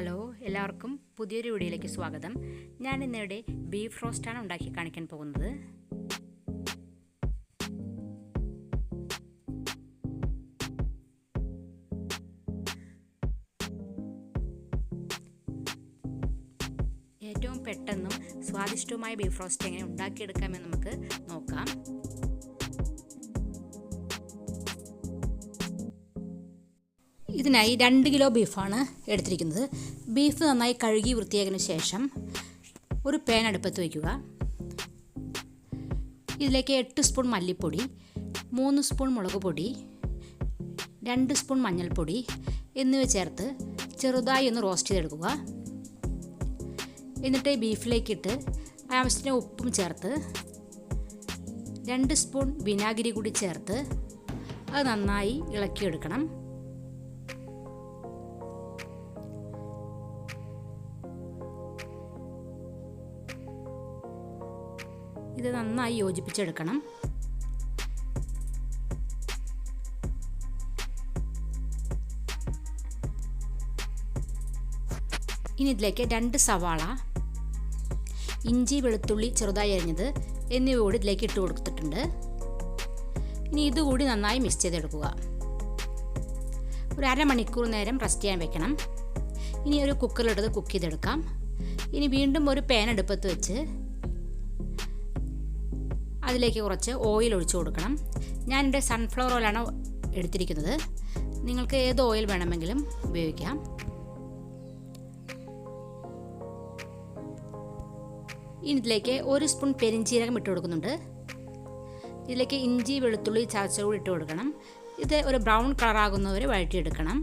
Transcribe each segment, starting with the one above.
Hello, എല്ലാവർക്കും പുതിയൊരു വീഡിയോയിലേക്ക് സ്വാഗതം. ഞാൻ ഇന്നിവിടെ ബീഫ് റോസ്റ്റാണ് ഉണ്ടാക്കി കാണിക്കാൻ പോകുന്നത്. ഏറ്റവും പെട്ടെന്നും സ്വാദിഷ്ടവുമായ ബീഫ് റോസ്റ്റ് എങ്ങനെ ഉണ്ടാക്കിയെടുക്കാമെന്ന് നമുക്ക് നോക്കാം. ഇതിനായി 2 കിലോ ബീഫാണ് എടുത്തിരിക്കുന്നത്. ബീഫ് നന്നായി കഴുകി വൃത്തിയാക്കിയതിന് ശേഷം ഒരു പാൻ അടുപ്പത്ത് വയ്ക്കുക. ഇതിലേക്ക് 8 സ്പൂൺ മല്ലിപ്പൊടി, 3 സ്പൂൺ മുളക് പൊടി, 2 സ്പൂൺ മഞ്ഞൾപ്പൊടി എന്നിവ ചേർത്ത് ചെറുതായി ഒന്ന് റോസ്റ്റ് ചെയ്തെടുക്കുക. എന്നിട്ട് ബീഫിലേക്കിട്ട് ആവശ്യത്തിന് ഉപ്പും ചേർത്ത് 2 സ്പൂൺ വിനാഗിരി കൂടി ചേർത്ത് അത് നന്നായി ഇളക്കിയെടുക്കണം. ഇത് നന്നായി യോജിപ്പിച്ചെടുക്കണം. ഇനി ഇതിലേക്ക് 2 സവാള, ഇഞ്ചി വെളുത്തുള്ളി ചെറുതായി അരിഞ്ഞത് എന്നിവ കൂടി ഇതിലേക്ക് ഇട്ട് കൊടുത്തിട്ടുണ്ട്. ഇനി ഇതുകൂടി നന്നായി മിക്സ് ചെയ്തെടുക്കുക. ഒരു അരമണിക്കൂർ നേരം റെസ്റ്റ് ചെയ്യാൻ വെക്കണം. ഇനി ഒരു കുക്കറിലിട്ടത് കുക്ക് ചെയ്തെടുക്കാം. ഇനി വീണ്ടും ഒരു പാൻ അടുപ്പത്ത് വെച്ച് അതിലേക്ക് കുറച്ച് ഓയിൽ ഒഴിച്ചു കൊടുക്കണം. ഞാനിവിടെ സൺഫ്ലവർ ഓയിലാണ് എടുത്തിരിക്കുന്നത്. നിങ്ങൾക്ക് ഏത് ഓയിൽ വേണമെങ്കിലും ഉപയോഗിക്കാം. ഇനി ഇതിലേക്ക് 1 സ്പൂൺ പെരിഞ്ചീരകം ഇട്ട് കൊടുക്കുന്നുണ്ട്. ഇതിലേക്ക് ഇഞ്ചി വെളുത്തുള്ളി ചതച്ചത് കൂടി ഇട്ട് കൊടുക്കണം. ഇത് ഒരു ബ്രൗൺ കളറാകുന്നവരെ വഴറ്റിയെടുക്കണം.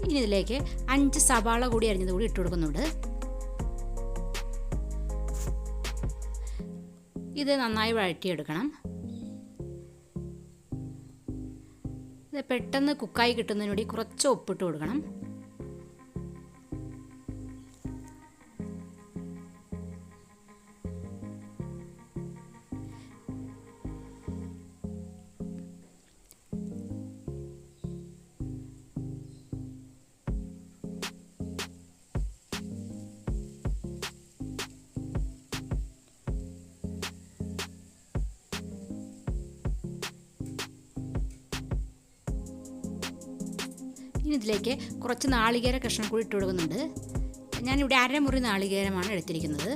ഇനി ഇതിലേക്ക് 5 സവാള കൂടി അരിഞ്ഞത് കൂടി ഇട്ട് കൊടുക്കുന്നുണ്ട്. ഇത് നന്നായി വഴറ്റിയെടുക്കണം. ഇത് പെട്ടെന്ന് കുക്കായി കിട്ടുന്നതിന് വേണ്ടി കുറച്ച് ഉപ്പിട്ട് കൊടുക്കണം. ഇനി ഇതിലേക്ക് കുറച്ച് നാളികേര കഷ്ണം കൂടി ഇട്ട് കൊടുക്കുന്നുണ്ട്. ഞാനിവിടെ അരമുറി നാളികേരമാണ് എടുത്തിരിക്കുന്നത്.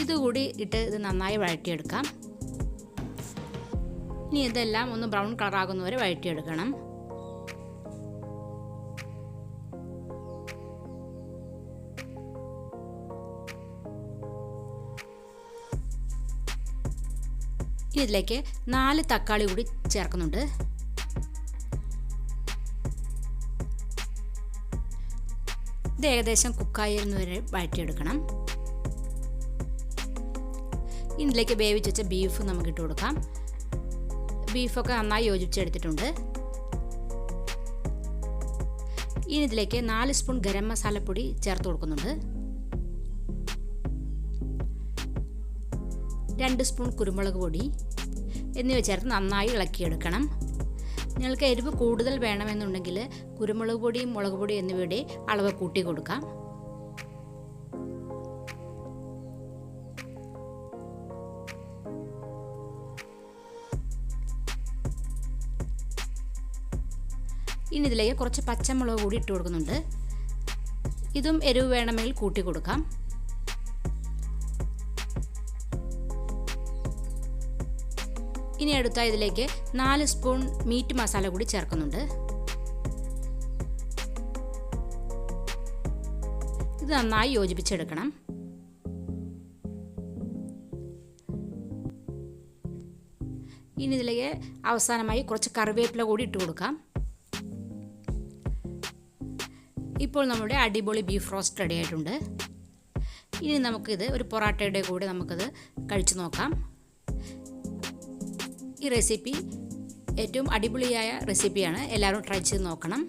ഇതുകൂടി ഇട്ട് ഇത് നന്നായി വഴറ്റിയെടുക്കാം. ഇനി ഇതെല്ലാം ഒന്ന് ബ്രൗൺ കളറാകുന്നവരെ വഴറ്റിയെടുക്കണം. ഇനി ഇതിലേക്ക് 4 തക്കാളി കൂടി ചേർക്കുന്നുണ്ട്. ഇത് ഏകദേശം കുക്കായിരുന്നവരെ വഴറ്റിയെടുക്കണം. ഇതിലേക്ക് വേവിച്ച് വെച്ച ബീഫ് നമുക്ക് ഇട്ട് കൊടുക്കാം. ബീഫൊക്കെ നന്നായി യോജിപ്പിച്ചെടുത്തിട്ടുണ്ട്. ഇനി ഇതിലേക്ക് 4 സ്പൂൺ ഗരം മസാലപ്പൊടി ചേർത്ത് കൊടുക്കുന്നുണ്ട്. 2 സ്പൂൺ കുരുമുളക് പൊടി എന്നിവ ചേർത്ത് നന്നായി ഇളക്കിയെടുക്കണം. നിങ്ങൾക്ക് എരിവ് കൂടുതൽ വേണമെന്നുണ്ടെങ്കിൽ കുരുമുളക് പൊടിയും മുളക് പൊടി എന്നിവയുടെ അളവ് കൂട്ടി കൊടുക്കാം. ഇനി ഇതിലേക്ക് കുറച്ച് പച്ചമുളക് കൂടി ഇട്ട് കൊടുക്കുന്നുണ്ട്. ഇതും എരിവ് വേണമെങ്കിൽ കൂട്ടി കൊടുക്കാം. ഇനി അടുത്ത ഇതിലേക്ക് 4 സ്പൂൺ മീറ്റ് മസാല കൂടി ചേർക്കുന്നുണ്ട്. ഇത് നന്നായി യോജിപ്പിച്ചെടുക്കണം. ഇനി ഇതിലേക്ക് അവസാനമായി കുറച്ച് കറിവേപ്പില കൂടി ഇട്ട് കൊടുക്കാം. ഇപ്പോൾ നമ്മുടെ അടിപൊളി ബീഫ് റോസ്റ്റ് റെഡി ആയിട്ടുണ്ട്. ഇനി നമുക്കിത് ഒരു പൊറാട്ടയുടെ കൂടെ നമുക്കത് കഴിച്ചു നോക്കാം. ഈ റെസിപ്പി ഏറ്റവും അടിപൊളിയായ റെസിപ്പിയാണ്. എല്ലാവരും ട്രൈ ചെയ്ത് നോക്കണം.